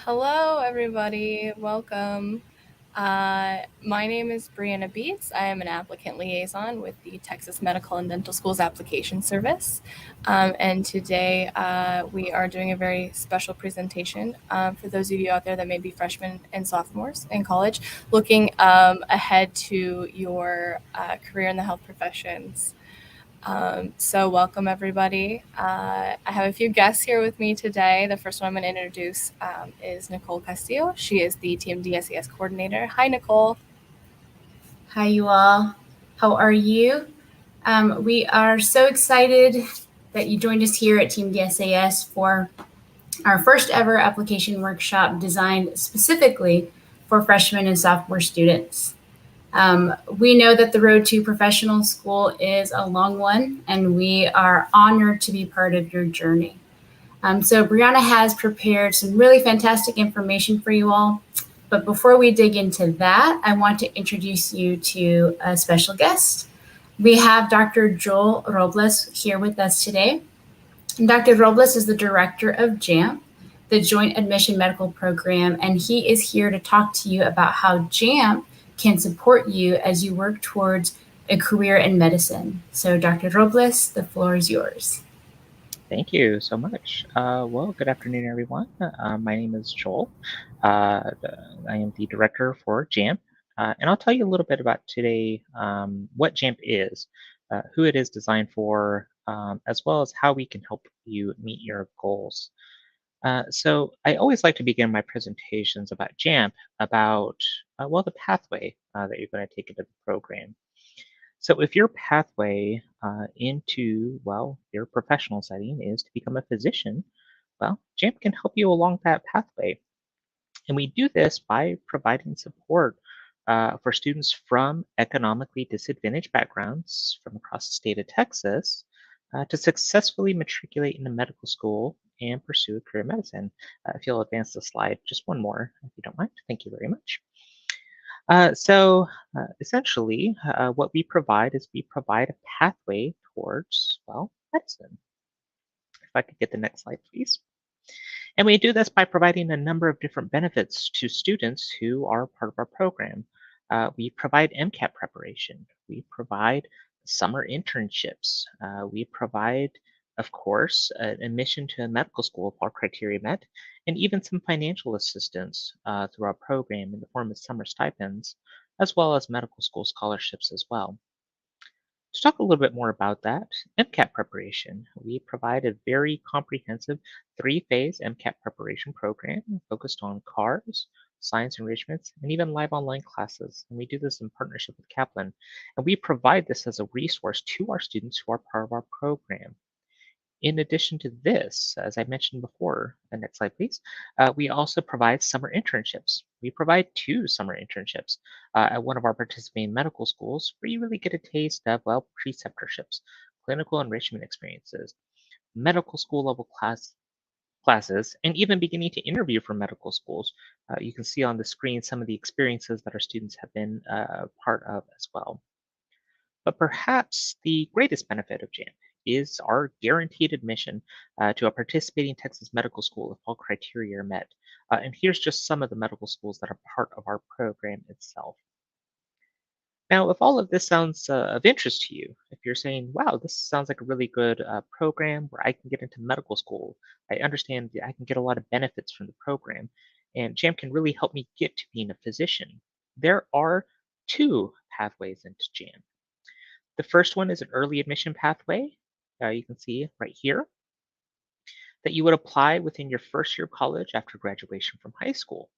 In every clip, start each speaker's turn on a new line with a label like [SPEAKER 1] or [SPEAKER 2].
[SPEAKER 1] Hello, everybody. Welcome. My name is Brianna Beats. I am an applicant liaison with the Texas Medical and Dental Schools Application Service. And today we are doing a very special presentation for those of you out there that may be freshmen and sophomores in college, looking ahead to your career in the health professions. So welcome everybody. I have a few guests here with me today. The first one I'm going to introduce is Nicole Castillo. She is the TMDSAS coordinator. Hi, Nicole.
[SPEAKER 2] Hi, you all. How are you? We are so excited that you joined us here at Team DSAS for our first ever application workshop designed specifically for freshmen and sophomore students. We know that the road to professional school is a long one, and we are honored to be part of your journey. So Brianna has prepared some really fantastic information for you all. But before we dig into that, I want to introduce you to a special guest. We have Dr. Joel Robles here with us today. And Dr. Robles is the director of JAMP, the Joint Admission Medical Program, and he is here to talk to you about how JAMP can support you as you work towards a career in medicine. So, Dr. Robles, the floor is yours.
[SPEAKER 3] Thank you so much. Good afternoon, everyone. My name is Joel. I am the director for JAMP, and I'll tell you a little bit about today what JAMP is, who it is designed for, as well as how we can help you meet your goals. So I always like to begin my presentations about JAMP about, the pathway that you're going to take into the program. So if your pathway into, your professional setting is to become a physician, JAMP can help you along that pathway. And we do this by providing support for students from economically disadvantaged backgrounds from across the state of Texas to successfully matriculate into medical school and pursue a career in medicine. If you'll advance the slide, just one more, if you don't mind. Thank you very much. Essentially, what we provide is we provide a pathway towards, medicine. If I could get the next slide, please. And we do this by providing a number of different benefits to students who are part of our program. We provide MCAT preparation. We provide summer internships. We provide, of course, an admission to a medical school if all criteria met, and even some financial assistance through our program in the form of summer stipends, as well as medical school scholarships as well. To talk a little bit more about that, MCAT preparation. We provide a very comprehensive three-phase MCAT preparation program focused on CARS, science enrichments, and even live online classes. And we do this in partnership with Kaplan. And we provide this as a resource to our students who are part of our program. In addition to this, as I mentioned before, the next slide, please, we also provide summer internships. We provide 2 summer internships at one of our participating medical schools where you really get a taste of, preceptorships, clinical enrichment experiences, medical school level classes, and even beginning to interview for medical schools. You can see on the screen some of the experiences that our students have been part of as well. But perhaps the greatest benefit of JAMP is our guaranteed admission to a participating Texas medical school if all criteria are met. And here's just some of the medical schools that are part of our program itself. Now, if all of this sounds of interest to you, if you're saying, wow, this sounds like a really good program where I can get into medical school, I understand that I can get a lot of benefits from the program, and JAMP can really help me get to being a physician, there are 2 pathways into JAMP. The first one is an early admission pathway. You can see right here that you would apply within your first year of college after graduation from high school.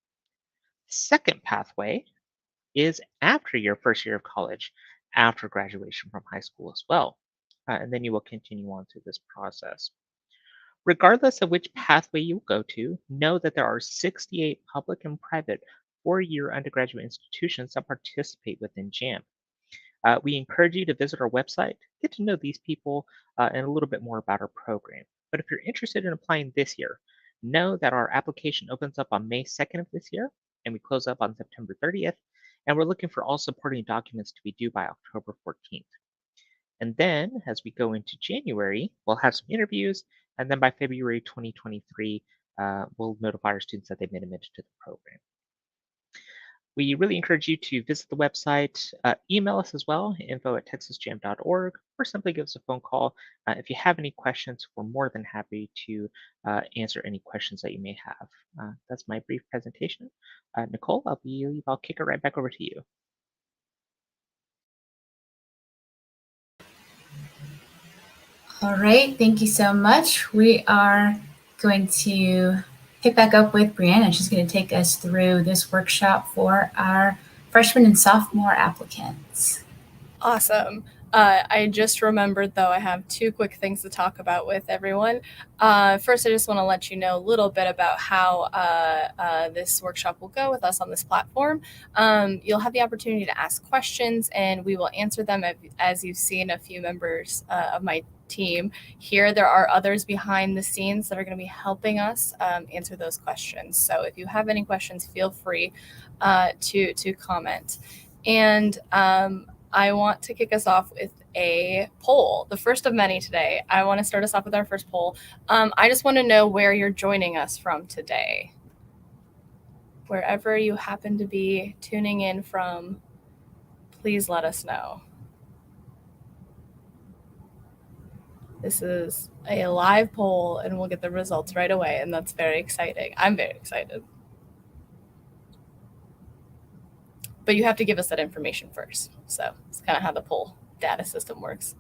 [SPEAKER 3] The second pathway is after your first year of college after graduation from high school as well. And then you will continue on through this process. Regardless of which pathway you go to, know that there are 68 public and private 4-year undergraduate institutions that participate within JAMP. We encourage you to visit our website, get to know these people, and a little bit more about our program. But if you're interested in applying this year, know that our application opens up on May 2nd of this year, and we close up on September 30th, and we're looking for all supporting documents to be due by October 14th. And then, as we go into January, we'll have some interviews, and then by February 2023, will notify our students that they've been admitted to the program. We really encourage you to visit the website, email us as well, info@texasjam.org, or simply give us a phone call. If you have any questions, we're more than happy to answer any questions that you may have. That's my brief presentation. Nicole, I'll kick it right back over to you.
[SPEAKER 2] All right, thank you so much. We are going to pick back up with Brianna. She's going to take us through this workshop for our freshman and sophomore applicants.
[SPEAKER 1] Awesome. I just remembered, though, I have two quick things to talk about with everyone. First, I just want to let you know a little bit about how this workshop will go with us on this platform. You'll have the opportunity to ask questions, and we will answer them as you've seen a few members of my team here. There are others behind the scenes that are going to be helping us answer those questions. So if you have any questions, feel free to comment. And I want to kick us off with a poll, the first of many today. I want to start us off with our first poll. I just want to know where you're joining us from today. Wherever you happen to be tuning in from, please let us know. This is a live poll, and we'll get the results right away, and that's very exciting. I'm very excited. But you have to give us that information first. So it's kind of how the poll data system works.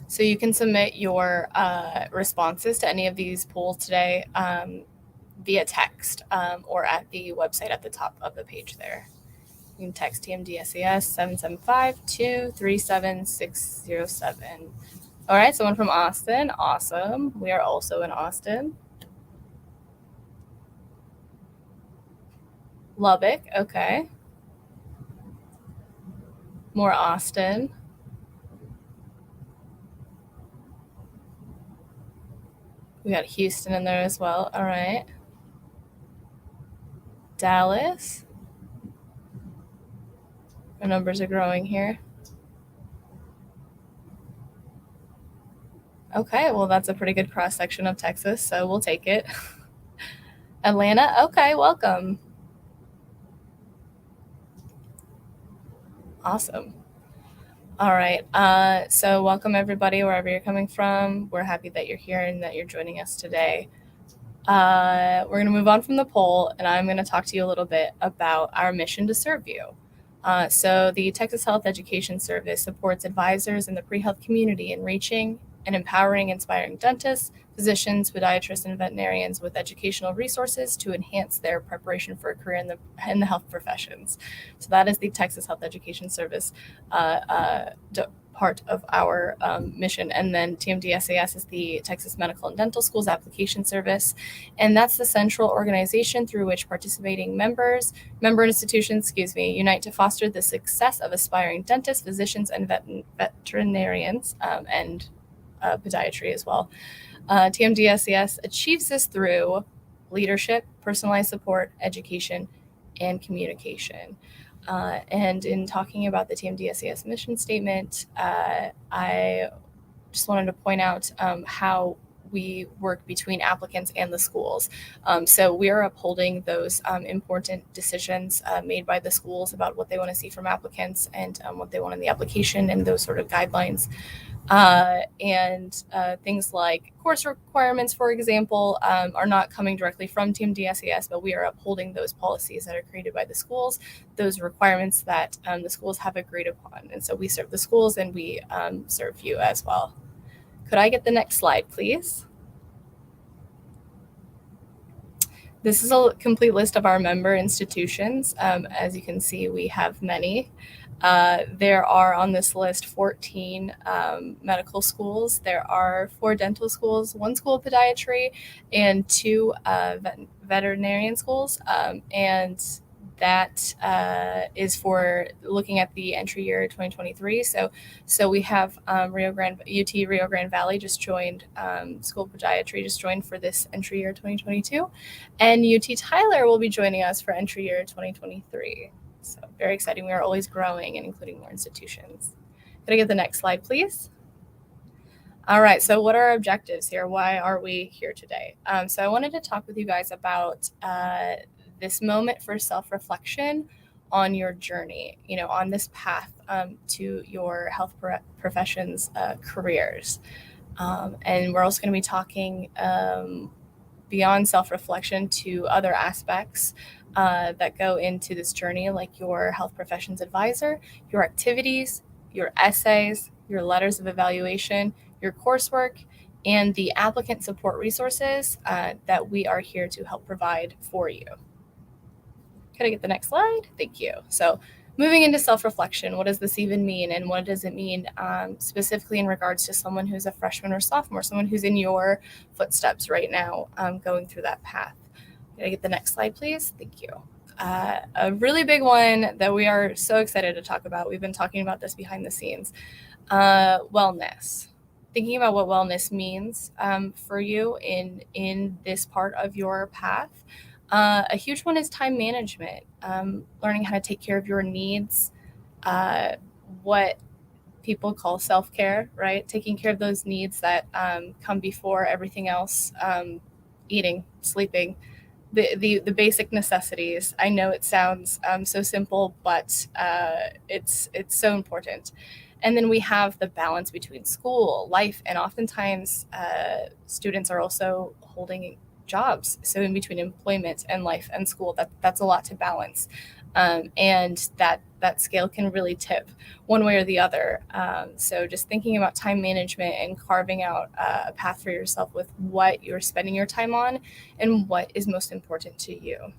[SPEAKER 1] So you can submit your responses to any of these polls today via text or at the website at the top of the page there. You can text TMDSAS 775-237-607. All right, someone from Austin. Awesome. We are also in Austin. Lubbock. Okay. More Austin. We got Houston in there as well. All right. Dallas. Our numbers are growing here. Okay, well, that's a pretty good cross-section of Texas, so we'll take it. Atlanta. Okay, welcome. Awesome. All right. So welcome, everybody, wherever you're coming from. We're happy that you're here and that you're joining us today. We're going to move on from the poll, and I'm going to talk to you a little bit about our mission to serve you. So the Texas Health Education Service supports advisors in the pre-health community in reaching and empowering inspiring dentists, physicians, podiatrists, and veterinarians with educational resources to enhance their preparation for a career in the health professions. So that is the Texas Health Education Service part of our mission. And then TMDSAS is the Texas Medical and Dental Schools Application Service. And that's the central organization through which participating member institutions, unite to foster the success of aspiring dentists, physicians, and veterinarians, and podiatry as well. TMDSAS achieves this through leadership, personalized support, education, and communication. And in talking about the TMDSAS mission statement, I just wanted to point out how we work between applicants and the schools. So we are upholding those important decisions made by the schools about what they want to see from applicants and what they want in the application and those sort of guidelines. And things like course requirements, for example, are not coming directly from TMDSAS, but we are upholding those policies that are created by the schools, those requirements that the schools have agreed upon. And so we serve the schools and we serve you as well. Could I get the next slide, please? This is a complete list of our member institutions. As you can see, we have many. There are on this list 14 medical schools. There are 4 dental schools, 1 school of podiatry, and 2 veterinarian schools. And that is for looking at the entry year 2023. So we have UT Rio Grande Valley just joined, School of Podiatry just joined for this entry year 2022. And UT Tyler will be joining us for entry year 2023. So very exciting. We are always growing and including more institutions. Could I get the next slide, please? All right, so what are our objectives here? Why are we here today? So I wanted to talk with you guys about this moment for self-reflection on your journey, on this path to your health professions careers. And we're also going to be talking beyond self-reflection to other aspects that go into this journey, like your health professions advisor, your activities, your essays, your letters of evaluation, your coursework, and the applicant support resources that we are here to help provide for you. Could I get the next slide? Thank you. So moving into self-reflection, what does this even mean? And what does it mean specifically in regards to someone who's a freshman or sophomore, someone who's in your footsteps right now going through that path? Could I get the next slide, please? Thank you. A really big one that we are so excited to talk about. We've been talking about this behind the scenes. Wellness. Thinking about what wellness means for you in this part of your path. A huge one is time management, learning how to take care of your needs, what people call self-care, right? Taking care of those needs that come before everything else, eating, sleeping, the basic necessities. I know it sounds so simple, but it's so important. And then we have the balance between school, life, and oftentimes students are also holding jobs. So in between employment and life and school, that's a lot to balance. And that scale can really tip one way or the other. So just thinking about time management and carving out a path for yourself with what you're spending your time on and what is most important to you.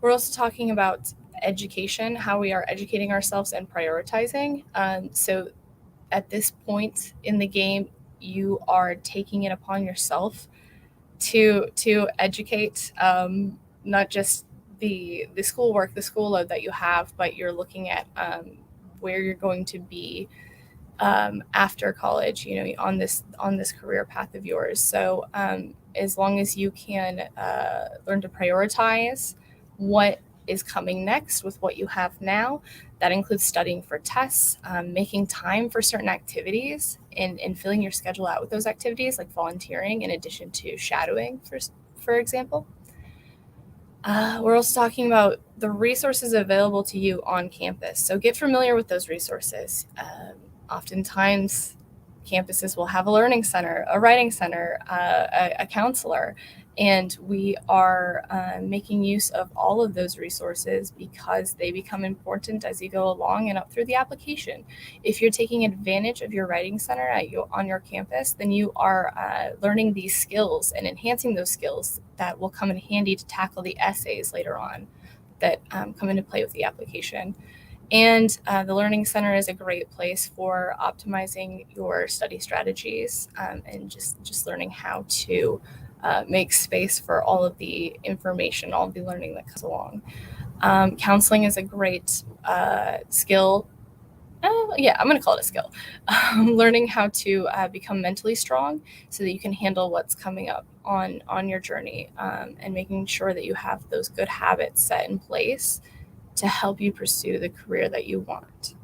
[SPEAKER 1] We're also talking about education, how we are educating ourselves and prioritizing. So at this point in the game, you are taking it upon yourself to educate, not just the schoolwork, the school load that you have, but you're looking at where you're going to be after college, on this career path of yours. So as long as you can learn to prioritize what is coming next with what you have now, that includes studying for tests, making time for certain activities, and filling your schedule out with those activities, like volunteering in addition to shadowing, for example. We're also talking about the resources available to you on campus. So get familiar with those resources. Oftentimes, campuses will have a learning center, a writing center, a counselor, and we are making use of all of those resources because they become important as you go along and up through the application. If you're taking advantage of your writing center on your campus, then you are learning these skills and enhancing those skills that will come in handy to tackle the essays later on that come into play with the application. And the Learning Center is a great place for optimizing your study strategies and just learning how to make space for all of the information, all of the learning that comes along. Counseling is a great skill. Yeah, I'm going to call it a skill. Learning how to become mentally strong so that you can handle what's coming up on your journey, and making sure that you have those good habits set in place to help you pursue the career that you want.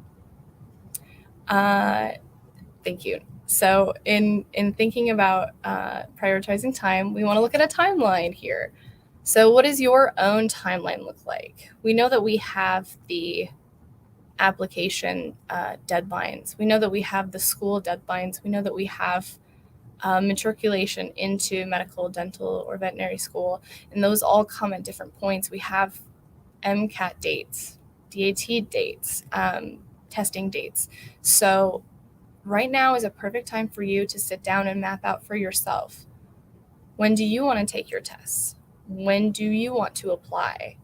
[SPEAKER 1] Thank you. So in thinking about prioritizing time, we want to look at a timeline here. So what does your own timeline look like? We know that we have the application deadlines. We know that we have the school deadlines. We know that we have matriculation into medical, dental, or veterinary school, and those all come at different points. We have MCAT dates, DAT dates, testing dates. So right now is a perfect time for you to sit down and map out for yourself. When do you want to take your tests? When do you want to apply?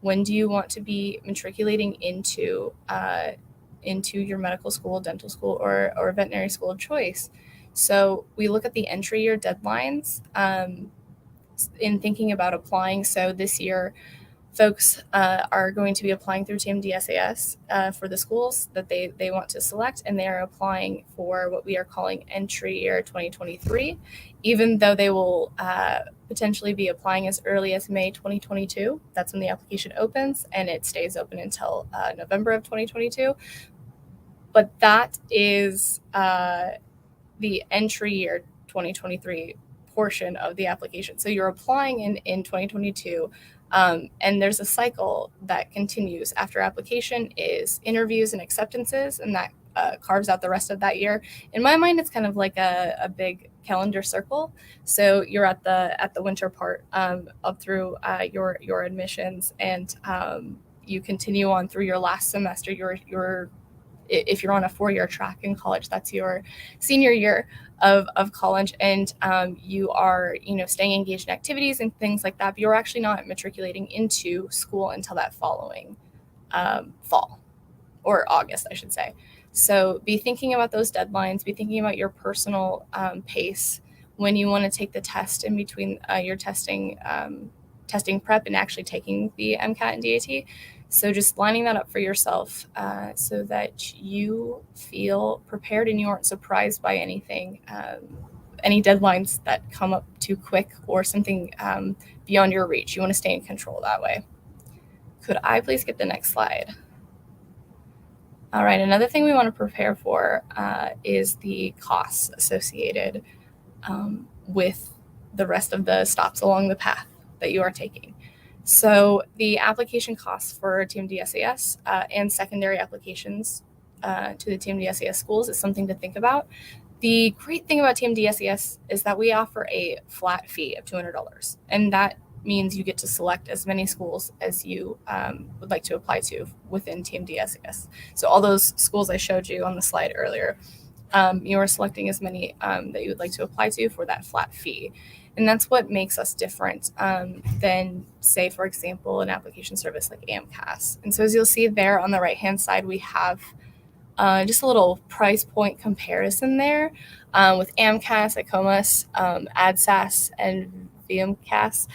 [SPEAKER 1] When do you want to be matriculating into your medical school, dental school, or veterinary school of choice? So we look at the entry year deadlines in thinking about applying. So this year, folks are going to be applying through TMDSAS for the schools that they want to select, and they are applying for what we are calling entry year 2023, even though they will potentially be applying as early as May 2022. That's when the application opens, and it stays open until November of 2022. But that is the entry year 2023 portion of the application. So you're applying in 2022, and there's a cycle that continues after application is interviews and acceptances, and that carves out the rest of that year. In my mind, it's kind of like a big calendar circle. So you're at the winter part up through your admissions, and you continue on through your last semester. If you're on a 4-year track in college, that's your senior year of college, and you are staying engaged in activities and things like that, but you're actually not matriculating into school until that following fall, or August, I should say. So be thinking about those deadlines, be thinking about your personal pace when you want to take the test in between your testing prep and actually taking the MCAT and DAT. So just lining that up for yourself so that you feel prepared and you aren't surprised by anything, any deadlines that come up too quick or something beyond your reach. You want to stay in control that way. Could I please get the next slide? All right, another thing we want to prepare for is the costs associated with the rest of the stops along the path that you are taking. So the application costs for TMDSAS and secondary applications to the TMDSAS schools is something to think about. The great thing about TMDSAS is that we offer a flat fee of $200, and that means you get to select as many schools as you would like to apply to within TMDSAS. So all those schools I showed you on the slide earlier, you are selecting as many that you would like to apply to for that flat fee. And that's what makes us different than, say, for example, an application service like AMCAS. And so as you'll see there on the right-hand side, we have just a little price point comparison there with AMCAS, ICOMAS, ADSAS, and VMCAS.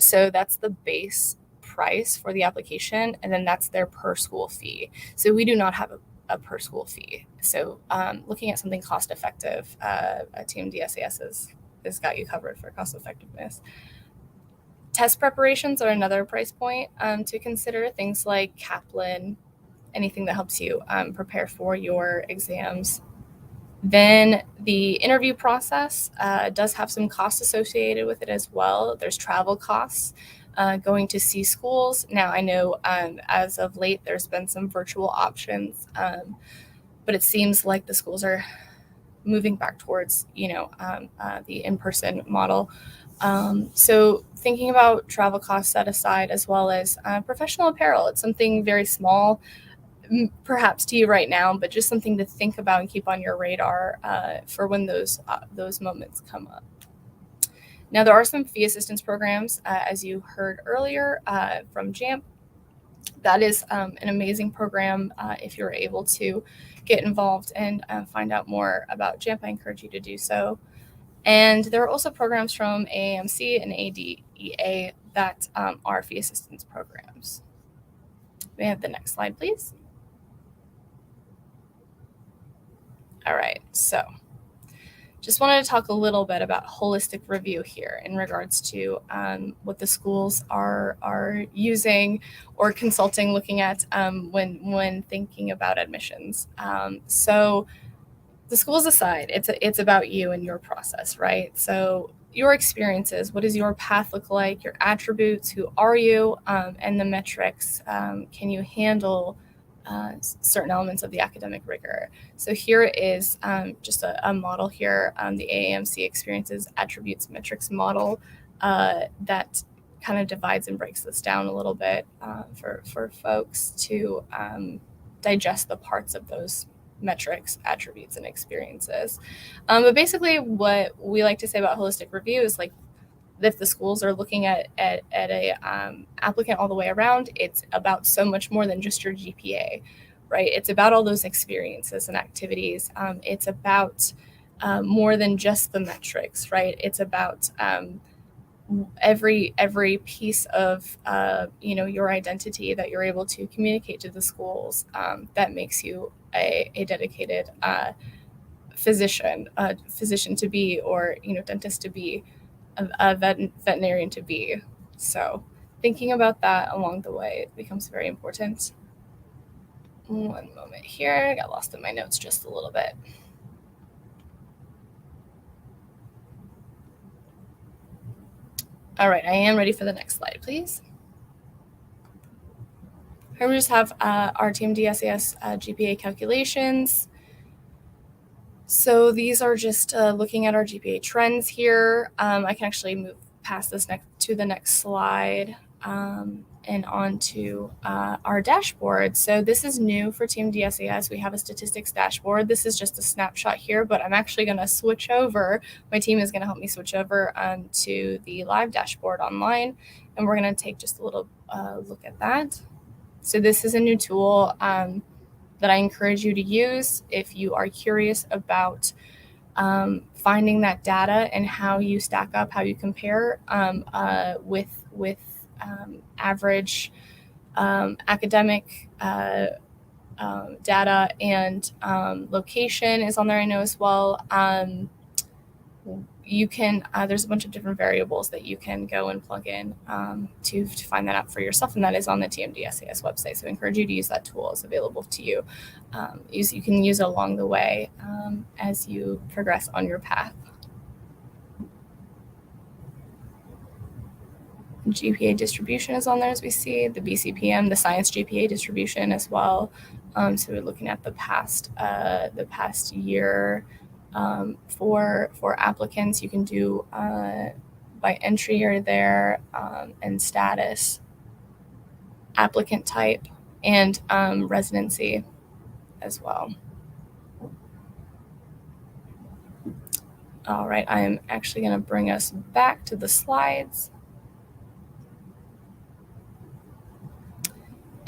[SPEAKER 1] So that's the base price for the application, and then that's their per school fee. So we do not have a per school fee. So looking at something cost effective, TMDSAS has got you covered for cost effectiveness. Test preparations are another price point to consider. Things like Kaplan, anything that helps you prepare for your exams. Then the interview process does have some costs associated with it as well. There's travel costs, going to see schools. Now, I know as of late, there's been some virtual options, but it seems like the schools are moving back towards, the in-person model. So thinking about travel costs set aside, as well as professional apparel. It's something very small, perhaps to you right now, but just something to think about and keep on your radar for when those moments come up. Now, there are some fee assistance programs, as you heard earlier from JAMP. That is an amazing program. If you're able to get involved and find out more about JAMP, I encourage you to do so. And there are also programs from AAMC and ADEA that are fee assistance programs. May I have the next slide, please? All right, so just wanted to talk a little bit about holistic review here in regards to what the schools are using or consulting, looking at when thinking about admissions. So the schools aside, it's about you and your process, right? So your experiences, what does your path look like, your attributes, who are you, and the metrics. Can you handle certain elements of the academic rigor? So here is just a model here, the AAMC Experiences Attributes Metrics model that kind of divides and breaks this down a little bit for folks to digest the parts of those metrics, attributes, and experiences. But basically what we like to say about holistic review is, like, if the schools are looking at a applicant all the way around, it's about so much more than just your GPA, right? It's about all those experiences and activities. It's about more than just the metrics, right? It's about every piece of your identity that you're able to communicate to the schools that makes you a dedicated physician to be, or dentist to be, a veterinarian to be. So thinking about that along the way becomes very important. One moment here, I got lost in my notes just a little bit. All right, so thinking about All right, I am ready for the next slide, please. Here we just have our TMDSAS GPA calculations. So these are just looking at our GPA trends here. I can actually move past this to the next slide and on to our dashboard. So this is new for TMDSAS. We have a statistics dashboard. This is just a snapshot here, but I'm actually going to switch over. My team is going to help me switch over to the live dashboard online, and we're going to take just a little look at that. So this is a new tool that I encourage you to use if you are curious about finding that data and how you stack up, how you compare with average academic data, and location is on there, I know, as well. You can there's a bunch of different variables that you can go and plug in to find that out for yourself, and that is on the TMDSAS website. So I encourage you to use that tool. It's available to you. You can use it along the way as you progress on your path. GPA distribution is on there, as we see, the BCPM, the science GPA distribution as well. So we're looking at the past year. For applicants, you can do by entry year there, and status, applicant type, and residency as well. All right, I'm actually going to bring us back to the slides.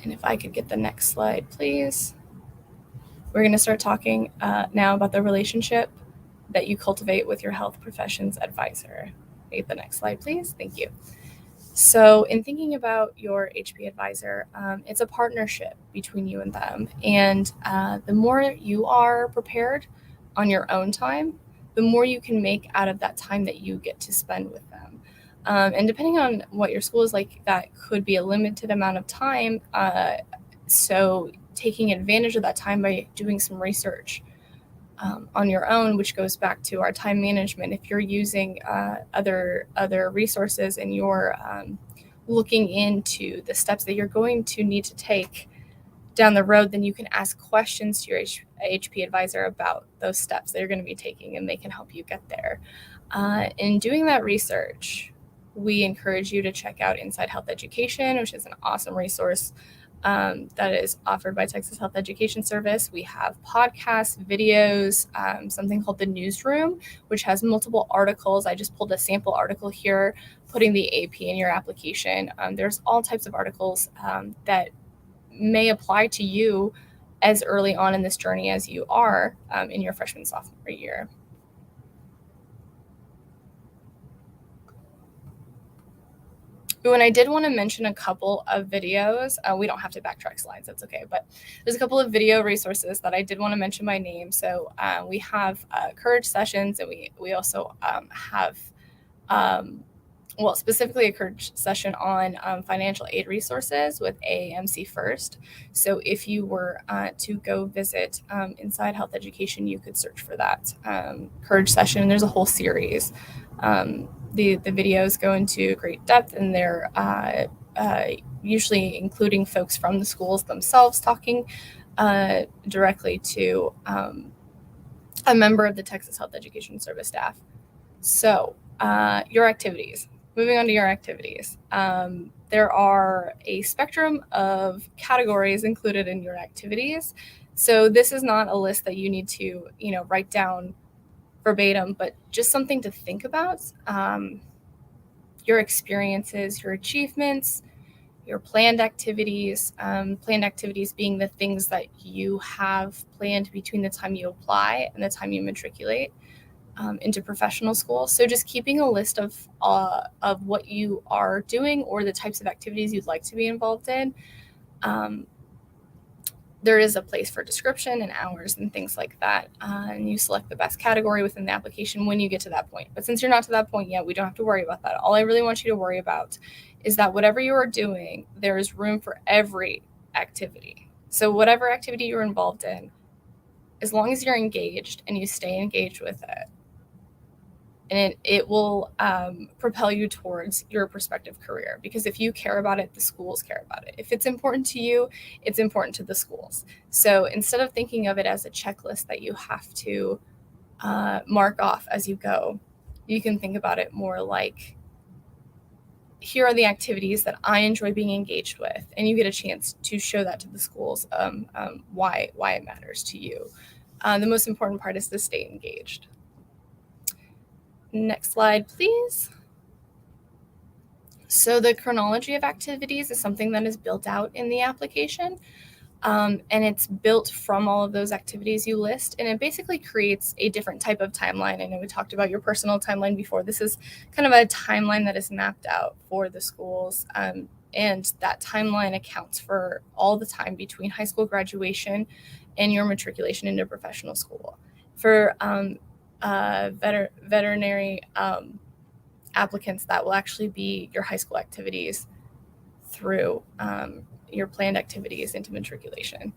[SPEAKER 1] And if I could get the next slide, please. We're going to start talking now about the relationship that you cultivate with your health professions advisor. Get the next slide, please. Thank you. So in thinking about your HP advisor, it's a partnership between you and them. And the more you are prepared on your own time, the more you can make out of that time that you get to spend with them. And depending on what your school is like, that could be a limited amount of time. So taking advantage of that time by doing some research on your own, which goes back to our time management. If you're using other resources and you're looking into the steps that you're going to need to take down the road, then you can ask questions to your HP advisor about those steps that you're going to be taking, and they can help you get there. In doing that research, we encourage you to check out Inside Health Education, which is an awesome resource that is offered by Texas Health Education Service. We have podcasts, videos, something called the Newsroom, which has multiple articles. I just pulled a sample article here, putting the AP in your application. There's all types of articles that may apply to you as early on in this journey as you are in your freshman, sophomore year. Ooh, and I did want to mention a couple of videos. We don't have to backtrack slides, that's okay. But there's a couple of video resources that I did want to mention by name. So we have Courage sessions, and we also have, well, specifically a Courage session on financial aid resources with AAMC First. So if you were to go visit Inside Health Education, you could search for that Courage session. And there's a whole series. The videos go into great depth, and they're usually including folks from the schools themselves talking directly to a member of the Texas Health Education Service staff. So your activities. Moving on to your activities. There are a spectrum of categories included in your activities. So this is not a list that you need to, write down verbatim, but just something to think about. Your experiences, your achievements, your planned activities being the things that you have planned between the time you apply and the time you matriculate into professional school. So just keeping a list of what you are doing or the types of activities you'd like to be involved in. There is a place for description and hours and things like that. And you select the best category within the application when you get to that point. But since you're not to that point yet, we don't have to worry about that. All I really want you to worry about is that whatever you are doing, there is room for every activity. So whatever activity you're involved in, as long as you're engaged and you stay engaged with it, and it will propel you towards your prospective career. Because if you care about it, the schools care about it. If it's important to you, it's important to the schools. So instead of thinking of it as a checklist that you have to mark off as you go, you can think about it more like, here are the activities that I enjoy being engaged with, and you get a chance to show that to the schools, why it matters to you. The most important part is to stay engaged. Next slide, please. So the chronology of activities is something that is built out in the application. And it's built from all of those activities you list, and it basically creates a different type of timeline. I know we talked about your personal timeline before. This is kind of a timeline that is mapped out for the schools, and that timeline accounts for all the time between high school graduation and your matriculation into professional school. For veterinary applicants, that will actually be your high school activities through your planned activities into matriculation.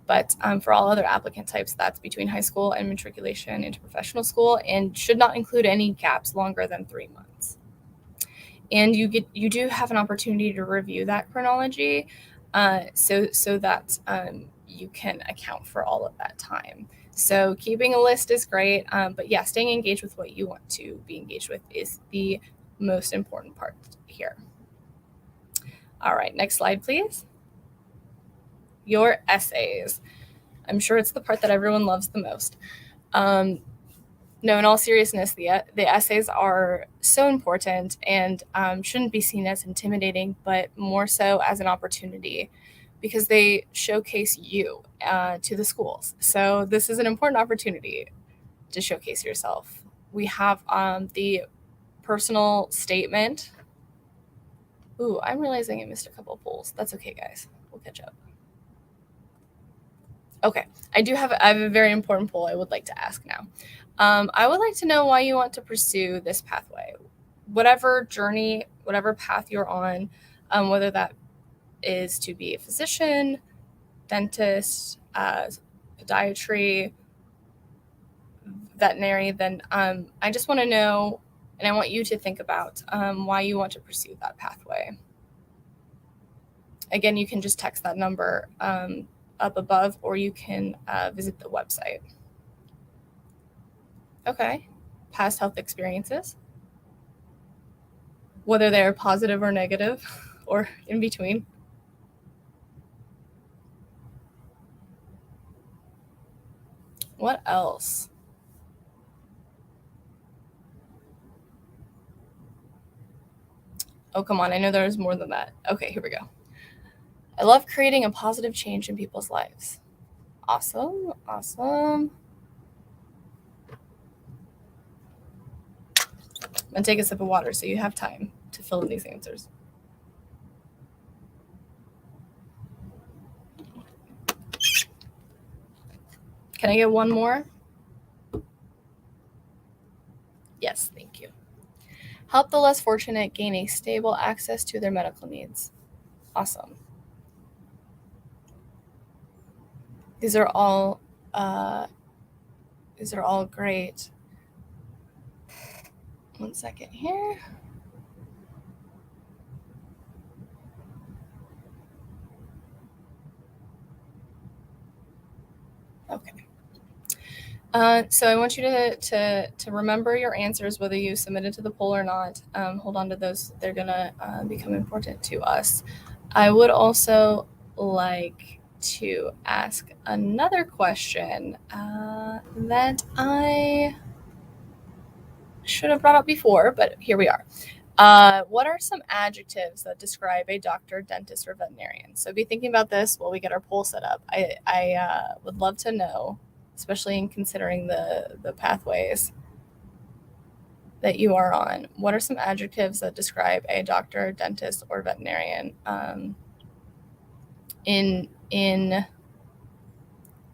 [SPEAKER 1] But for all other applicant types, that's between high school and matriculation into professional school, and should not include any gaps longer than 3 months. And you do have an opportunity to review that chronology, so that you can account for all of that time. So keeping a list is great, but yeah, staying engaged with what you want to be engaged with is the most important part here. All right, next slide, please. Your essays. I'm sure it's the part that everyone loves the most. No, in all seriousness, the essays are so important and shouldn't be seen as intimidating, but more so as an opportunity, because they showcase you to the schools. So this is an important opportunity to showcase yourself. We have the personal statement. Ooh, I'm realizing I missed a couple polls. That's okay, guys. We'll catch up. Okay, I have a very important poll I would like to ask now. I would like to know why you want to pursue this pathway. Whatever journey, whatever path you're on, whether that is to be a physician, dentist, podiatry, veterinary, then I just want to know, and I want you to think about why you want to pursue that pathway. Again, you can just text that number up above, or you can visit the website. Okay. Past health experiences, whether they're positive or negative or in between. What else? Oh, come on. I know there's more than that. Okay, here we go. I love creating a positive change in people's lives. Awesome. Awesome. I'm going to take a sip of water so you have time to fill in these answers. Can I get one more? Yes, thank you. Help the less fortunate gain a stable access to their medical needs. Awesome. These are all great. One second here. Okay. So I want you to remember your answers, whether you submitted to the poll or not. Hold on to those. They're going to become important to us. I would also like to ask another question that I should have brought up before, but here we are. What are some adjectives that describe a doctor, dentist, or veterinarian? So be thinking about this while we get our poll set up. I would love to know, especially in considering the pathways that you are on. What are some adjectives that describe a doctor, dentist, or veterinarian in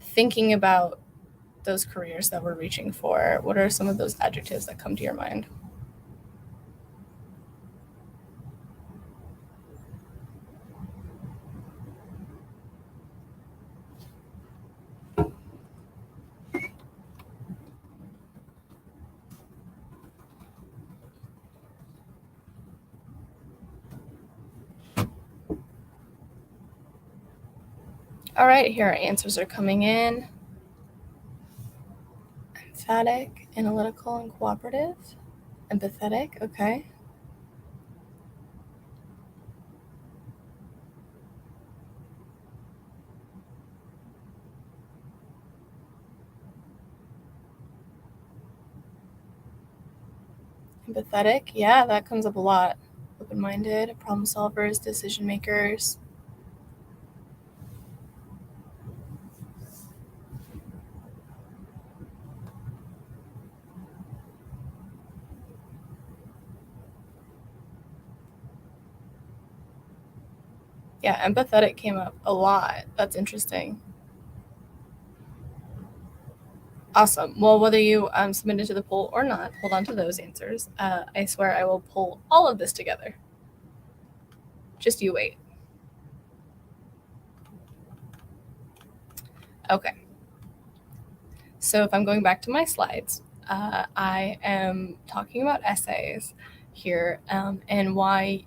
[SPEAKER 1] thinking about those careers that we're reaching for? What are some of those adjectives that come to your mind? All right, here our answers are coming in. Emphatic, analytical, and cooperative. Empathetic, okay. Empathetic, yeah, that comes up a lot. Open-minded, problem solvers, decision makers. Yeah, empathetic came up a lot. That's interesting. Awesome. Well, whether you submitted to the poll or not, hold on to those answers. I swear I will pull all of this together. Just you wait. Okay. So if I'm going back to my slides, I am talking about essays here and why,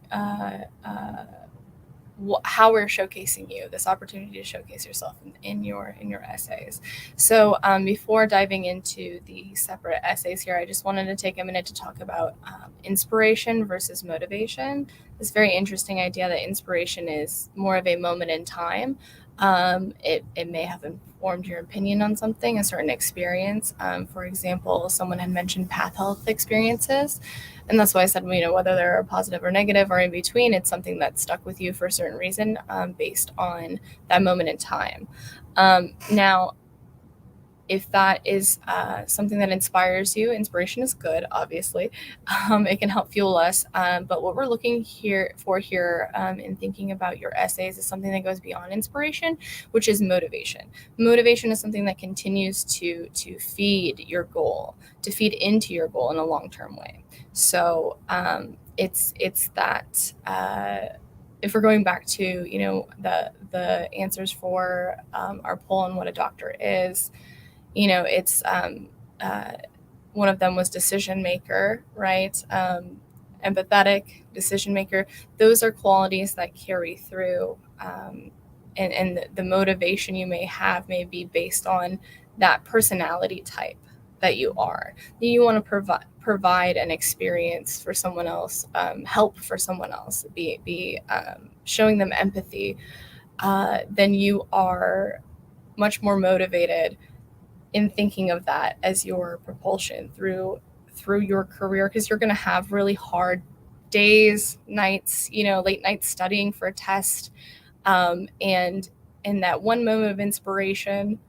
[SPEAKER 1] how we're showcasing you, this opportunity to showcase yourself in your essays. So before diving into the separate essays here, I just wanted to take a minute to talk about inspiration versus motivation. This very interesting idea that inspiration is more of a moment in time. It may have informed your opinion on something, a certain experience. For example, someone had mentioned PreHealth experiences. And that's why I said, whether they're positive or negative or in between, it's something that stuck with you for a certain reason based on that moment in time. Now, if that is something that inspires you, inspiration is good, obviously. It can help fuel us. But what we're looking for here in thinking about your essays is something that goes beyond inspiration, which is motivation. Motivation is something that continues to feed your goal, to feed into your goal in a long-term way. So it's that if we're going back to the answers for our poll on what a doctor is, it's one of them was decision maker, right? Empathetic, decision maker. Those are qualities that carry through, and the motivation you may have may be based on that personality type that you are. You want to provide an experience for someone else, help for someone else, be showing them empathy. Then you are much more motivated in thinking of that as your propulsion through your career, because you're going to have really hard days, nights, late nights studying for a test, and that one moment of inspiration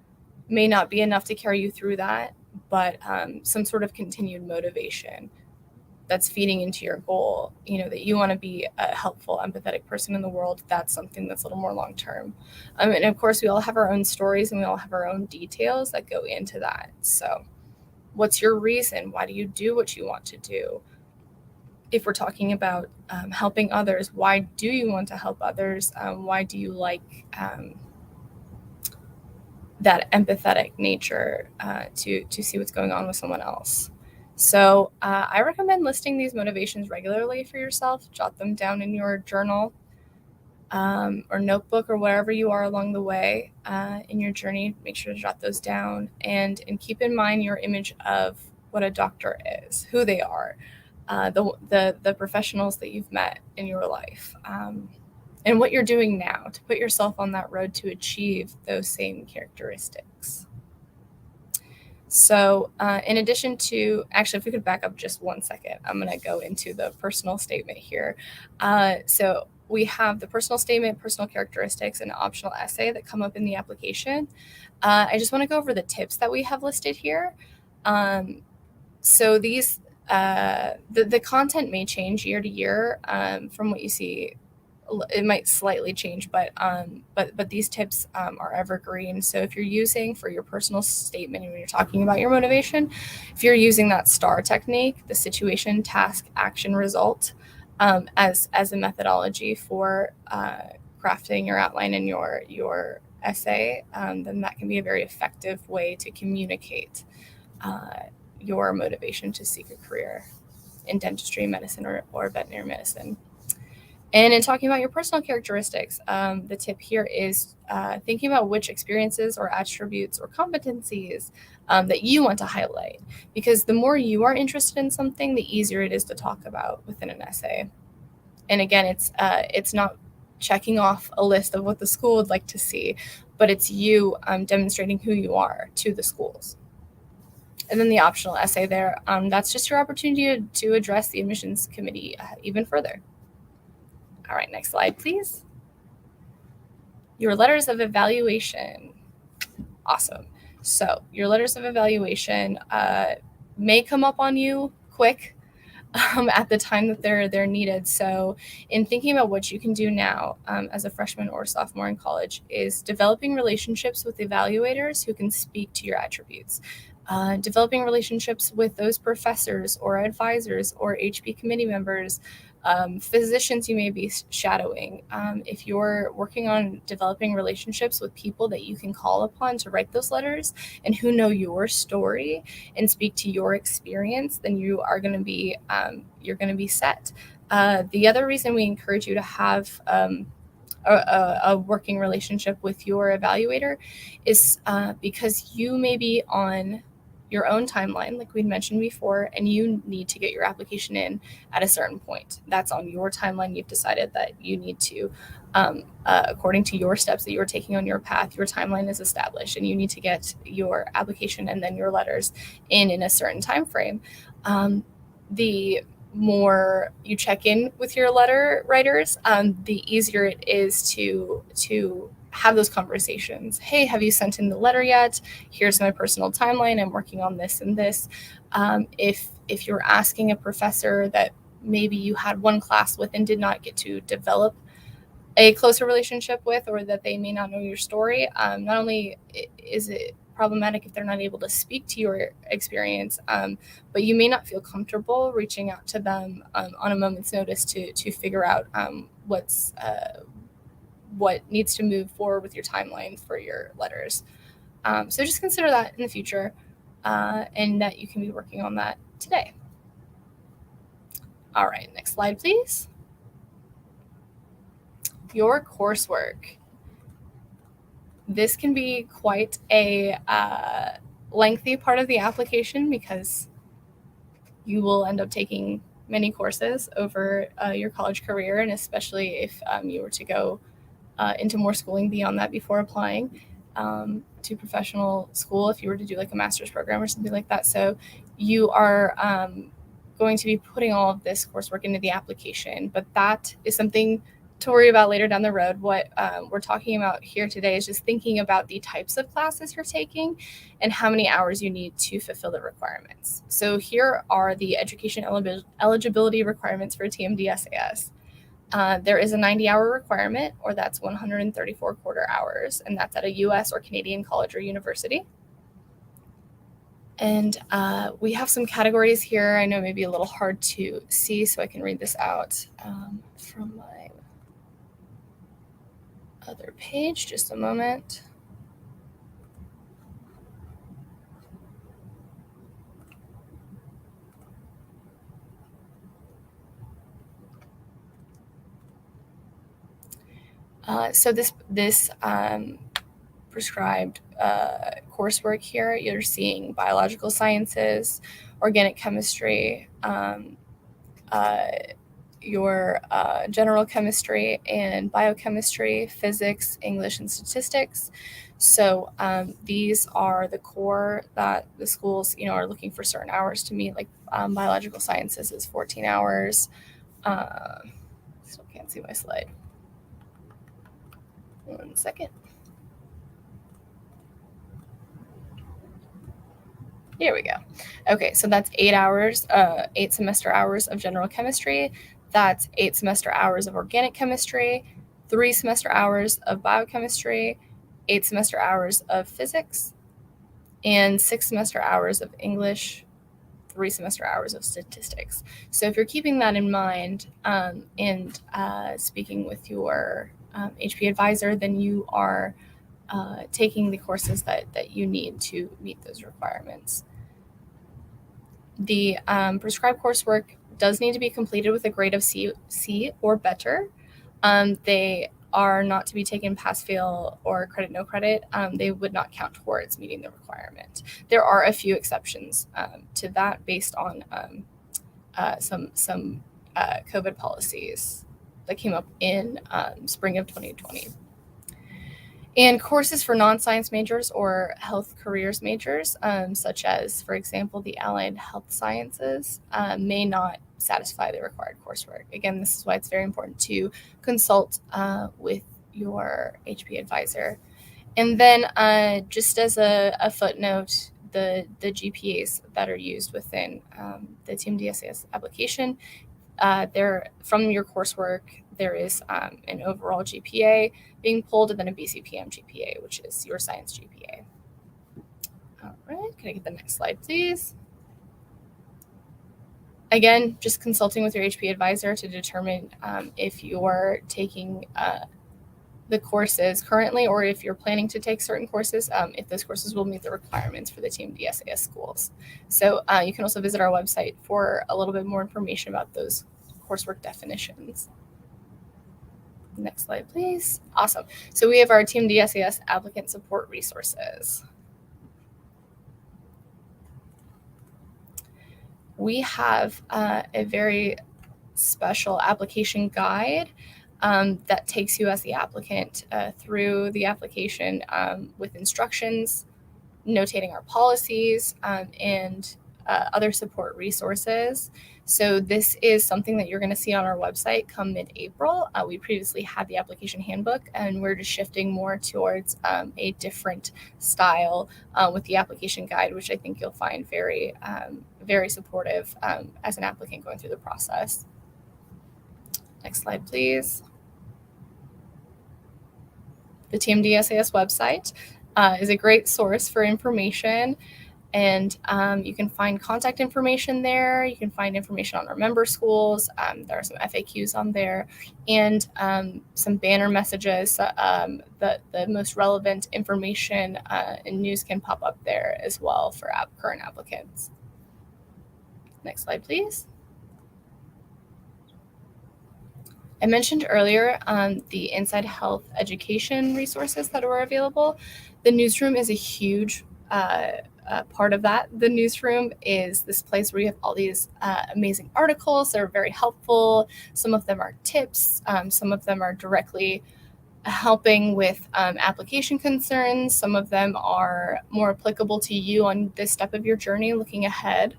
[SPEAKER 1] may not be enough to carry you through that, but some sort of continued motivation that's feeding into your goal, that you want to be a helpful, empathetic person in the world. That's something that's a little more long-term. And of course, we all have our own stories and we all have our own details that go into that. So what's your reason? Why do you do what you want to do? If we're talking about helping others, why do you want to help others? Why do you like that empathetic nature to see what's going on with someone else? So I recommend listing these motivations regularly for yourself. Jot them down in your journal or notebook or wherever you are along the way in your journey. Make sure to jot those down and keep in mind your image of what a doctor is, who they are, the professionals that you've met in your life, and what you're doing now to put yourself on that road to achieve those same characteristics. So in addition to, actually, if we could back up just 1 second, I'm going to go into the personal statement here. So we have the personal statement, personal characteristics, and optional essay that come up in the application. I just want to go over the tips that we have listed here. So these, the content may change year to year from what you see. It might slightly change, but these tips are evergreen. So if you're using for your personal statement when you're talking about your motivation, if you're using that STAR technique, the situation, task, action, result, as a methodology for crafting your outline in your essay, then that can be a very effective way to communicate your motivation to seek a career in dentistry, medicine, or veterinary medicine. And in talking about your personal characteristics, the tip here is thinking about which experiences or attributes or competencies that you want to highlight, because the more you are interested in something, the easier it is to talk about within an essay. And again, it's not checking off a list of what the school would like to see, but it's you demonstrating who you are to the schools. And then the optional essay there, that's just your opportunity to address the admissions committee even further. All right, next slide, please. Your letters of evaluation. Awesome. So your letters of evaluation may come up on you quick at the time that they're needed. So in thinking about what you can do now as a freshman or sophomore in college is developing relationships with evaluators who can speak to your attributes. Developing relationships with those professors or advisors or HP committee members, physicians you may be shadowing. If you're working on developing relationships with people that you can call upon to write those letters and who know your story and speak to your experience, then you are going to be you're going to be set. The other reason we encourage you to have a working relationship with your evaluator is because you may be on your own timeline, like we'd mentioned before, and you need to get your application in at a certain point. That's on your timeline. You've decided that you need to, according to your steps that you're taking on your path, your timeline is established, and you need to get your application and then your letters in a certain time frame. The more you check in with your letter writers, the easier it is to have those conversations. Hey, have you sent in the letter yet? Here's my personal timeline. I'm working on this and this. If you're asking a professor that maybe you had one class with and did not get to develop a closer relationship with, or that they may not know your story, not only is it problematic if they're not able to speak to your experience, but you may not feel comfortable reaching out to them on a moment's notice to figure out what needs to move forward with your timeline for your letters. So just consider that in the future, and that you can be working on that today. All right, next slide, please. Your coursework. This can be quite a lengthy part of the application because you will end up taking many courses over your college career, and especially if you were to go into more schooling beyond that before applying to professional school, if you were to do like a master's program or something like that. So you are going to be putting all of this coursework into the application, but that is something to worry about later down the road. What we're talking about here today is just thinking about the types of classes you're taking and how many hours you need to fulfill the requirements. So here are the education eligibility requirements for TMDSAS. There is a 90-hour requirement, or that's 134 quarter hours, and that's at a U.S. or Canadian college or university. And we have some categories here. I know maybe a little hard to see, so I can read this out from my other page. Just a moment. So this prescribed coursework here, you're seeing biological sciences, organic chemistry, your general chemistry and biochemistry, physics, English, and statistics. So these are the core that the schools, are looking for certain hours to meet. Like biological sciences is 14 hours. Still can't see my slide. 1 second. Here we go. Okay, so that's 8 hours, 8 semester hours of general chemistry. That's 8 semester hours of organic chemistry, 3 semester hours of biochemistry, 8 semester hours of physics, and 6 semester hours of English, 3 semester hours of statistics. So if you're keeping that in mind and speaking with your HP advisor, then you are taking the courses that you need to meet those requirements. The prescribed coursework does need to be completed with a grade of C or better. They are not to be taken pass-fail or credit no credit. They would not count towards meeting the requirement. There are a few exceptions to that based on some COVID policies that came up in spring of 2020. And courses for non-science majors or health careers majors, such as, for example, the allied health sciences, may not satisfy the required coursework. Again, this is why it's very important to consult with your HP advisor. And then just as a footnote, the GPAs that are used within the TMDSAS application, there from your coursework, there is an overall GPA being pulled and then a BCPM GPA, which is your science GPA. All right, can I get the next slide, please? Again, just consulting with your HP advisor to determine if you're taking the courses currently or if you're planning to take certain courses, if those courses will meet the requirements for the TMDSAS schools. So you can also visit our website for a little bit more information about those coursework definitions. Next slide, please. Awesome. So we have our TMDSAS applicant support resources. We have a very special application guide that takes you as the applicant through the application with instructions, notating our policies, and other support resources. So this is something that you're going to see on our website come mid-April. We previously had the application handbook, and we're just shifting more towards a different style with the application guide, which I think you'll find very, very supportive as an applicant going through the process. Next slide, please. The TMDSAS website is a great source for information. And you can find contact information there. You can find information on our member schools. There are some FAQs on there and some banner messages. The most relevant information and news can pop up there as well for current applicants. Next slide, please. I mentioned earlier the Inside Health education resources that are available. The newsroom is a huge part of that. The newsroom is this place where you have all these amazing articles that are very helpful. Some of them are tips. Some of them are directly helping with application concerns. Some of them are more applicable to you on this step of your journey looking ahead.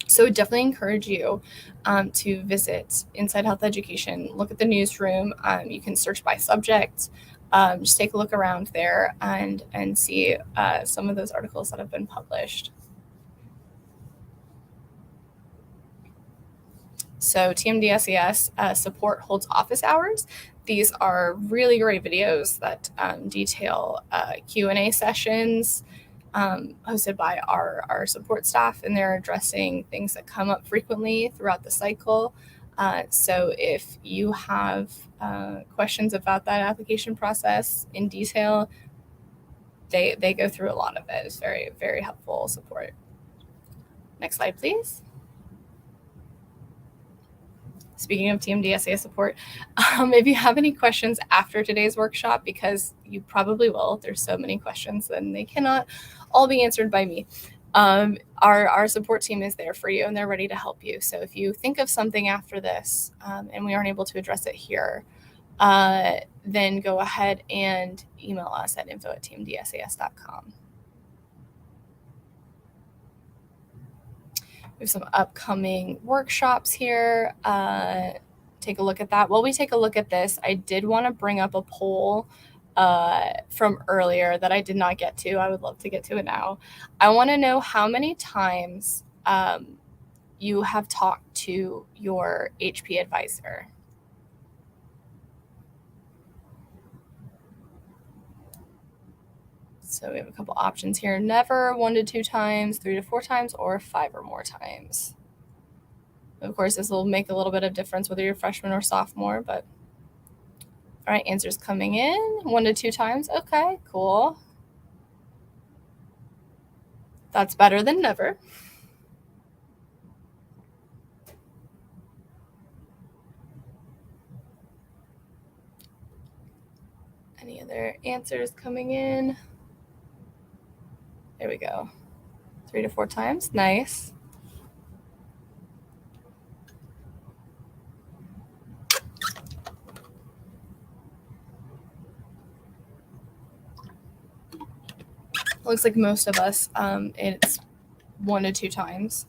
[SPEAKER 1] So I definitely encourage you to visit Inside Health Education, look at the newsroom. You can search by subject. Just take a look around there and see some of those articles that have been published. So TMDSAS support holds office hours. These are really great videos that detail Q&A sessions hosted by our support staff, and they're addressing things that come up frequently throughout the cycle. So if you have questions about that application process in detail, they go through a lot of it. It's very, very helpful support. Next slide, please. Speaking of TMDSAS support, if you have any questions after today's workshop, because you probably will, there's so many questions and they cannot all be answered by me. Our support team is there for you and they're ready to help you. So if you think of something after this and we aren't able to address it here, then go ahead and email us at info@tmdsas.com. We have some upcoming workshops here. Take a look at that. While we take a look at this, I did want to bring up a poll from earlier that I did not get to. I would love to get to it now. I want to know how many times you have talked to your HP advisor. So we have a couple options here. Never, 1 to 2 times, 3 to 4 times, or 5 or more times. Of course, this will make a little bit of difference whether you're freshman or sophomore, but all right, answers coming in. 1 to 2 times. Okay, cool. That's better than never. Any other answers coming in? There we go. 3 to 4 times. Nice. Looks like most of us, it's 1 to 2 times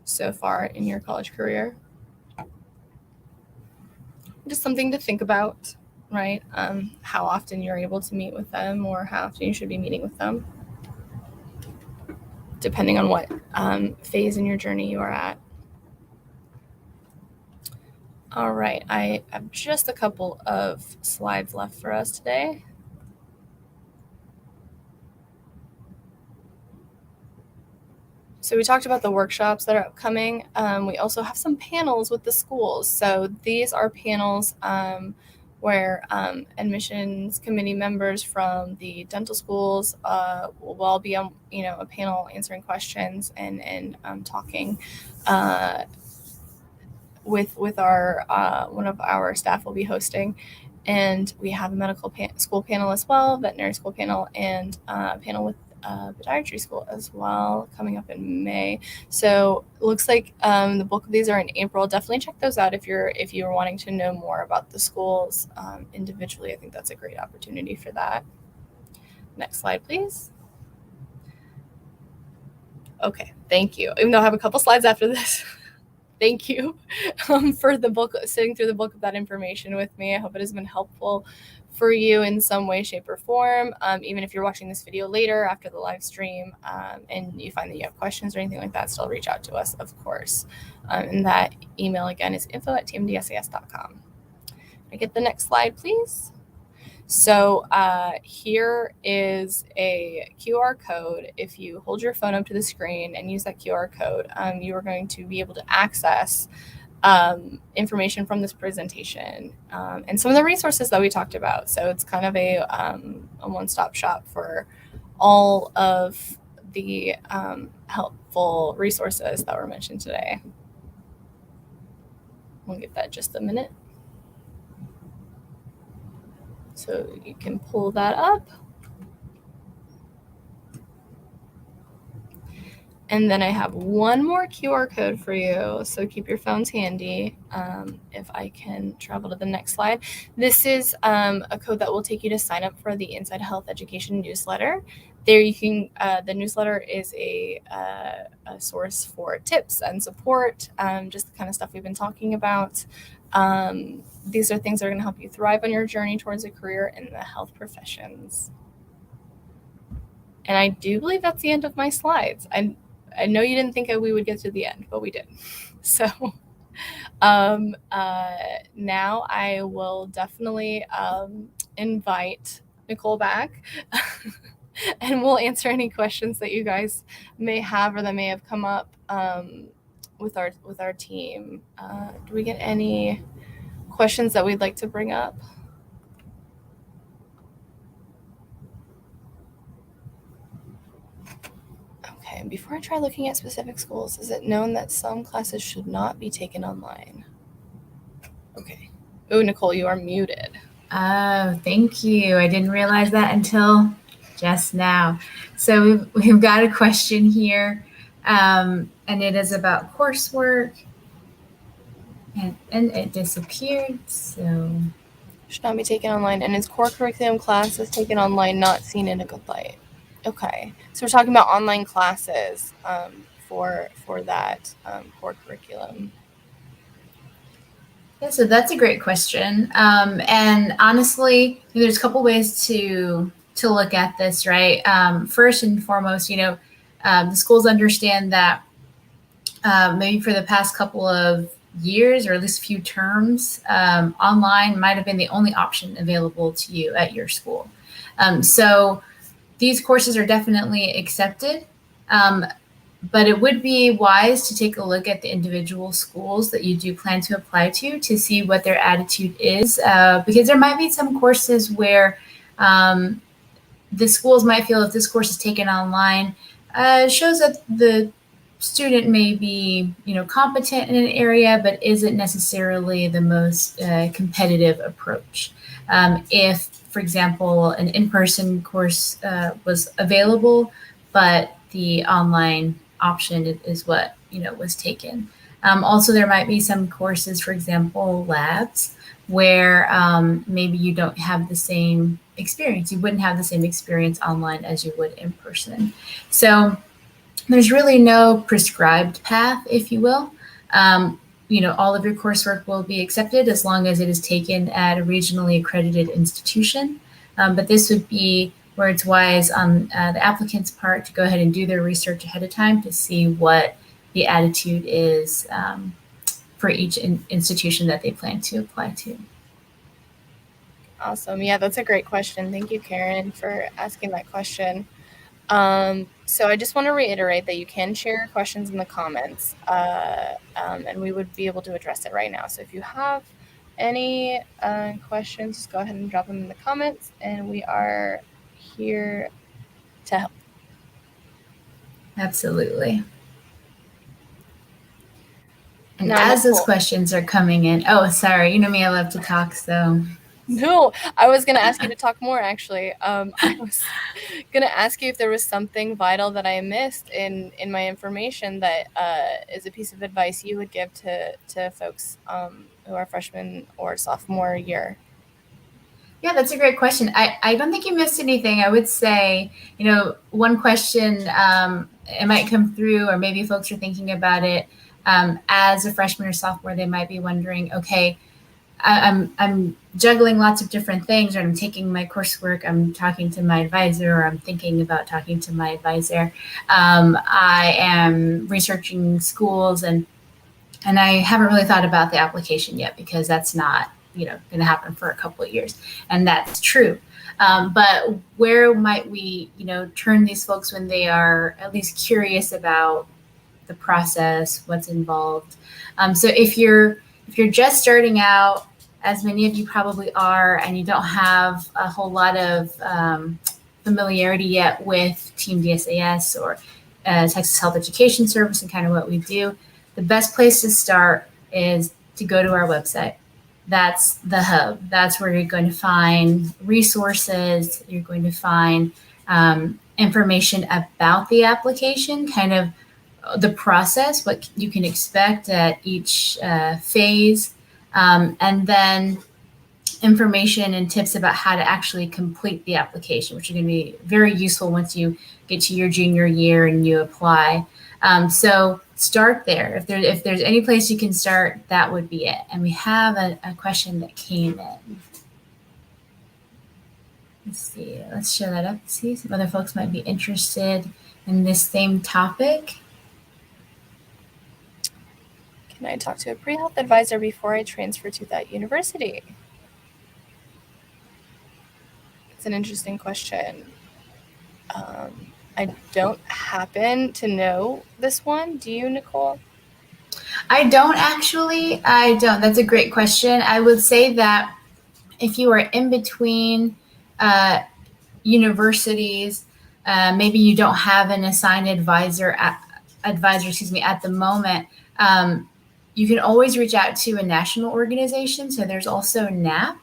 [SPEAKER 1] so far in your college career. Just something to think about, right? How often you're able to meet with them, or how often you should be meeting with them, depending on what phase in your journey you are at. All right, I have just a couple of slides left for us today. So we talked about the workshops that are upcoming. We also have some panels with the schools. So these are panels where admissions committee members from the dental schools will all be on, a panel answering questions and talking with our one of our staff will be hosting. And we have a medical school panel as well, veterinary school panel, and panel with podiatry school as well coming up in May. So it looks like the bulk of these are in April. Definitely check those out if you're wanting to know more about the schools individually. I think that's a great opportunity for that. Next slide, please. Okay, thank you. Even though I have a couple slides after this. Thank you for sitting through the bulk of that information with me. I hope it has been helpful for you in some way, shape, or form. Even if you're watching this video later after the live stream and you find that you have questions or anything like that, still reach out to us, of course. And that email again is info@tmdsas.com. Can I get the next slide, please? So here is a QR code. If you hold your phone up to the screen and use that QR code, you are going to be able to access information from this presentation and some of the resources that we talked about. So it's kind of a one-stop shop for all of the helpful resources that were mentioned today. We'll give that just a minute. So you can pull that up. And then I have one more QR code for you, so keep your phones handy. If I can travel to the next slide. This is a code that will take you to sign up for the Inside Health Education newsletter. There you can, the newsletter is a source for tips and support, just the kind of stuff we've been talking about. These are things that are gonna help you thrive on your journey towards a career in the health professions. And I do believe that's the end of my slides. I know you didn't think we would get to the end, but we did. So now I will definitely invite Nicole back and we'll answer any questions that you guys may have or that may have come up with our team. Do we get any questions that we'd like to bring up? Okay, before I try looking at specific schools, is it known that some classes should not be taken online? Okay. Oh, Nicole, you are muted.
[SPEAKER 2] Oh, thank you. I didn't realize that until just now. So we've got a question here, and it is about coursework, and it disappeared. So
[SPEAKER 1] should not be taken online, and is core curriculum classes taken online not seen in a good light? Okay, so we're talking about online classes for that core curriculum.
[SPEAKER 2] Yeah, so that's a great question. And honestly, there's a couple ways to look at this, right? First and foremost, the schools understand that maybe for the past couple of years, or at least a few terms, online might have been the only option available to you at your school. So these courses are definitely accepted. But it would be wise to take a look at the individual schools that you do plan to apply to see what their attitude is, because there might be some courses where the schools might feel if this course is taken online, shows that the student may be, competent in an area, but isn't necessarily the most competitive approach. If for example, an in-person course was available, but the online option is what was taken. Also, there might be some courses, for example, labs, where maybe you don't have the same experience. You wouldn't have the same experience online as you would in person. So there's really no prescribed path, if you will. All of your coursework will be accepted as long as it is taken at a regionally accredited institution. But this would be where it's wise on the applicant's part to go ahead and do their research ahead of time to see what the attitude is for each institution that they plan to apply to.
[SPEAKER 1] Awesome. Yeah, that's a great question. Thank you, Karen, for asking that question. So I just want to reiterate that you can share your questions in the comments, and we would be able to address it right now. So if you have any questions, just go ahead and drop them in the comments, and we are here to help.
[SPEAKER 2] Absolutely. And
[SPEAKER 1] Now,
[SPEAKER 2] as those questions are coming in, oh, sorry, you know me, I love to talk, so.
[SPEAKER 1] No, I was going to ask you to talk more, actually. I was going to ask you if there was something vital that I missed in my information that is a piece of advice you would give to folks who are freshman or sophomore year.
[SPEAKER 2] Yeah, that's a great question. I don't think you missed anything. I would say, one question, it might come through, or maybe folks are thinking about it as a freshman or sophomore, they might be wondering, okay, I'm juggling lots of different things, or I'm taking my coursework, I'm talking to my advisor, or I'm thinking about talking to my advisor. I am researching schools, and I haven't really thought about the application yet because that's not going to happen for a couple of years, and that's true. But where might we turn these folks when they are at least curious about the process, what's involved? So if you're just starting out, as many of you probably are, and you don't have a whole lot of familiarity yet with TMDSAS or Texas Health Education Service and kind of what we do, the best place to start is to go to our website. That's the hub. That's where you're going to find resources. You're going to find information about the application, kind of the process, what you can expect at each phase, and then information and tips about how to actually complete the application, which are going to be very useful once you get to your junior year and you apply. So start there. If there's any place you can start, that would be it. And we have a question that came in. Let's see. Let's show that up. See, some other folks might be interested in this same topic.
[SPEAKER 1] Can I talk to a PreHealth advisor before I transfer to that university? It's an interesting question. I don't happen to know this one. Do you, Nicole?
[SPEAKER 2] I don't actually. I don't. That's a great question. I would say that if you are in between universities, maybe you don't have an assigned advisor at the moment, you can always reach out to a national organization. So there's also NAP,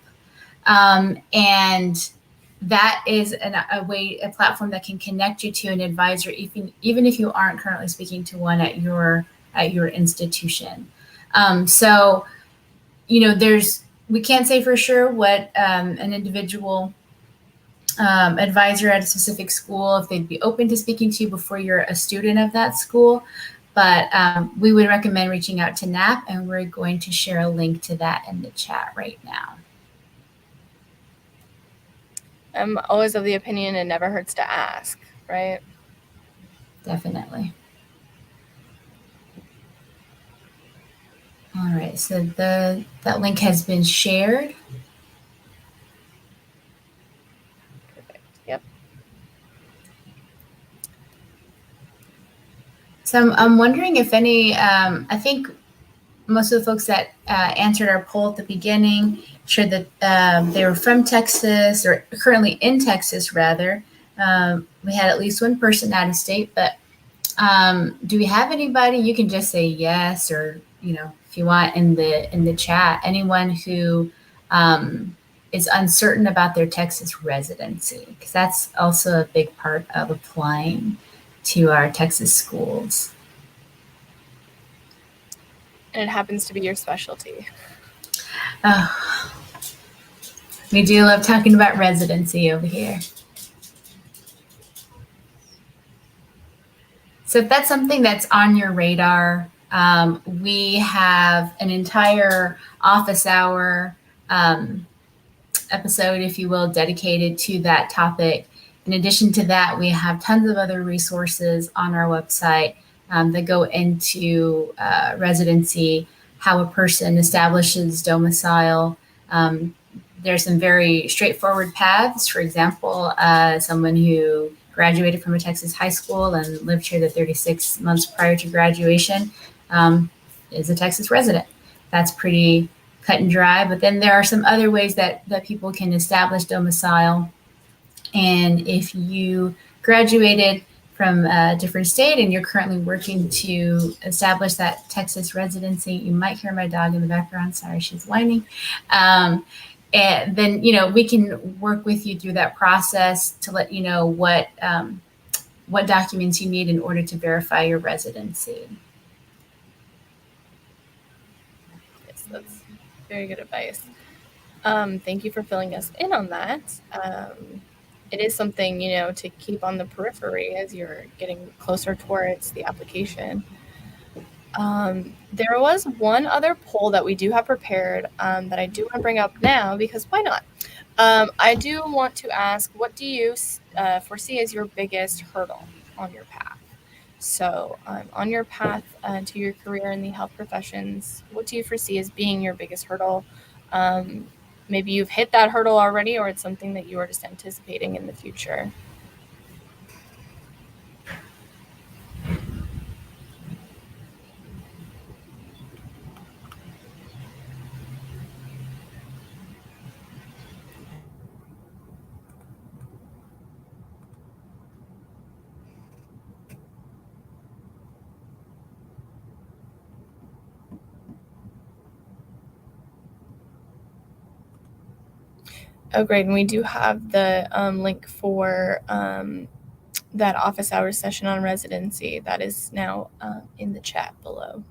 [SPEAKER 2] and that is a platform that can connect you to an advisor, even if you aren't currently speaking to one at your institution. So we can't say for sure what an individual advisor at a specific school, if they'd be open to speaking to you before you're a student of that school. But we would recommend reaching out to NAP, and we're going to share a link to that in the chat right now.
[SPEAKER 1] I'm always of the opinion it never hurts to ask, right?
[SPEAKER 2] Definitely. All right, so that link has been shared.
[SPEAKER 1] Perfect. Yep.
[SPEAKER 2] So I'm wondering if any, I think most of the folks that answered our poll at the beginning shared that they were from Texas, or currently in Texas, rather. We had at least one person out of state, but do we have anybody? You can just say yes, or if you want in the chat, anyone who is uncertain about their Texas residency, because that's also a big part of applying to our Texas schools.
[SPEAKER 1] And it happens to be your specialty.
[SPEAKER 2] Oh, we do love talking about residency over here. So if that's something that's on your radar, we have an entire office hour episode, if you will, dedicated to that topic. In addition to that, we have tons of other resources on our website that go into residency, how a person establishes domicile. There's some very straightforward paths. For example, someone who graduated from a Texas high school and lived here the 36 months prior to graduation is a Texas resident. That's pretty cut and dry. But then there are some other ways that people can establish domicile. And if you graduated from a different state and you're currently working to establish that Texas residency, you might hear my dog in the background. Sorry, she's whining. And then, we can work with you through that process to let you know what documents you need in order to verify your residency.
[SPEAKER 1] Yes, that's very good advice. Thank you for filling us in on that. It is something, to keep on the periphery as you're getting closer towards the application. There was one other poll that we do have prepared that I do want to bring up now, because why not? I do want to ask, what do you foresee as your biggest hurdle on your path? So on your path to your career in the health professions, what do you foresee as being your biggest hurdle? Maybe you've hit that hurdle already, or it's something that you are just anticipating in the future. Oh, great. And we do have the link for that office hours session on residency. That is now in the chat below.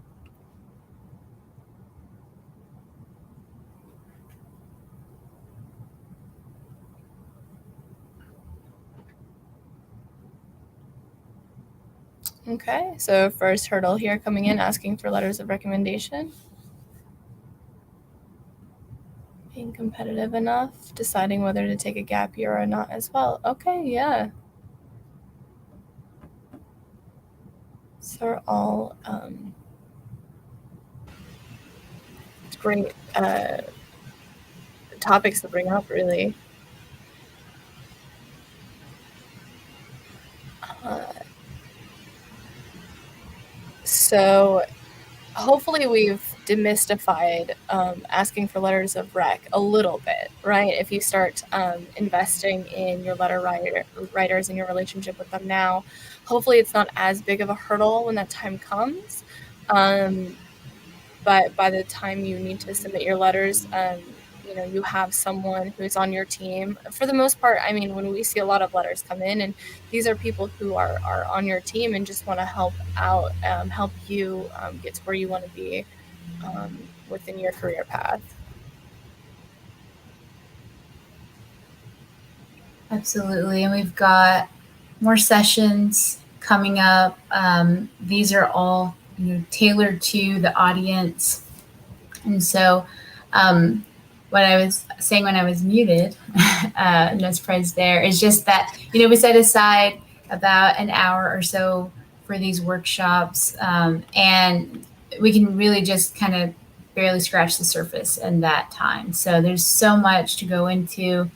[SPEAKER 1] Okay, so first hurdle here coming in, asking for letters of recommendation. Being competitive enough, deciding whether to take a gap year or not as well. Okay, yeah. So all great topics to bring up, really. So hopefully we've demystified asking for letters of rec a little bit, right? If you start investing in your letter writers and your relationship with them now, hopefully it's not as big of a hurdle when that time comes. But by the time you need to submit your letters, you have someone who's on your team. For the most part, when we see a lot of letters come in, and these are people who are on your team and just want to help out, help you get to where you want to be within your career path.
[SPEAKER 2] Absolutely. And we've got more sessions coming up. These are all tailored to the audience. And so what I was saying when I was muted, no surprise there, is just that, we set aside about an hour or so for these workshops, and we can really just kind of barely scratch the surface in that time. So there's so much to go into.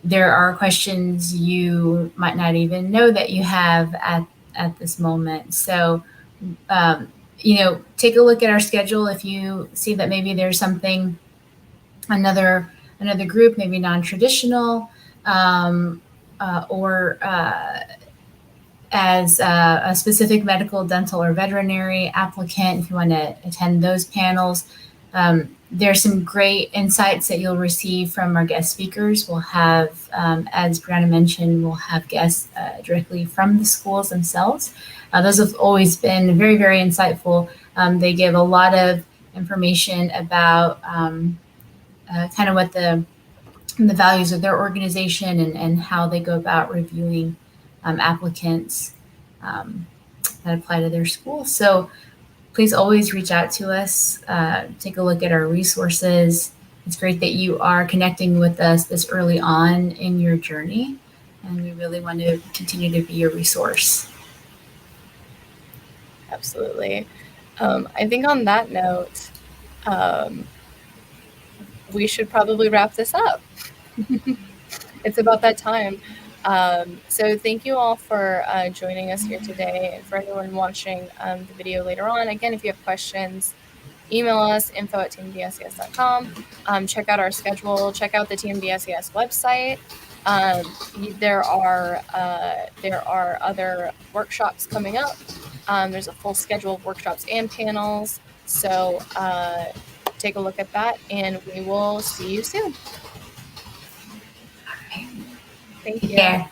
[SPEAKER 2] There are questions you might not even know that you have at this moment. So, take a look at our schedule. If you see that maybe there's something, another group, maybe non-traditional, or as a specific medical, dental, or veterinary applicant, if you want to attend those panels, There's some great insights that you'll receive from our guest speakers. We'll have, as Brianna mentioned, we'll have guests directly from the schools themselves. Those have always been very, very insightful. They give a lot of information about kind of what the values of their organization and how they go about reviewing applicants that apply to their school. So please always reach out to us, take a look at our resources. It's great that you are connecting with us this early on in your journey, and we really want to continue to be a resource.
[SPEAKER 1] Absolutely. I think on that note, we should probably wrap this up. It's about that time. So thank you all for joining us here today. And for anyone watching the video later on, again, if you have questions, email us, info@tmdsas.com. Check out our schedule. Check out the TMDSAS website. There are other workshops coming up. There's a full schedule of workshops and panels. So take a look at that, and we will see you soon.
[SPEAKER 2] All right.
[SPEAKER 1] Thank
[SPEAKER 2] Take
[SPEAKER 1] you.
[SPEAKER 2] care.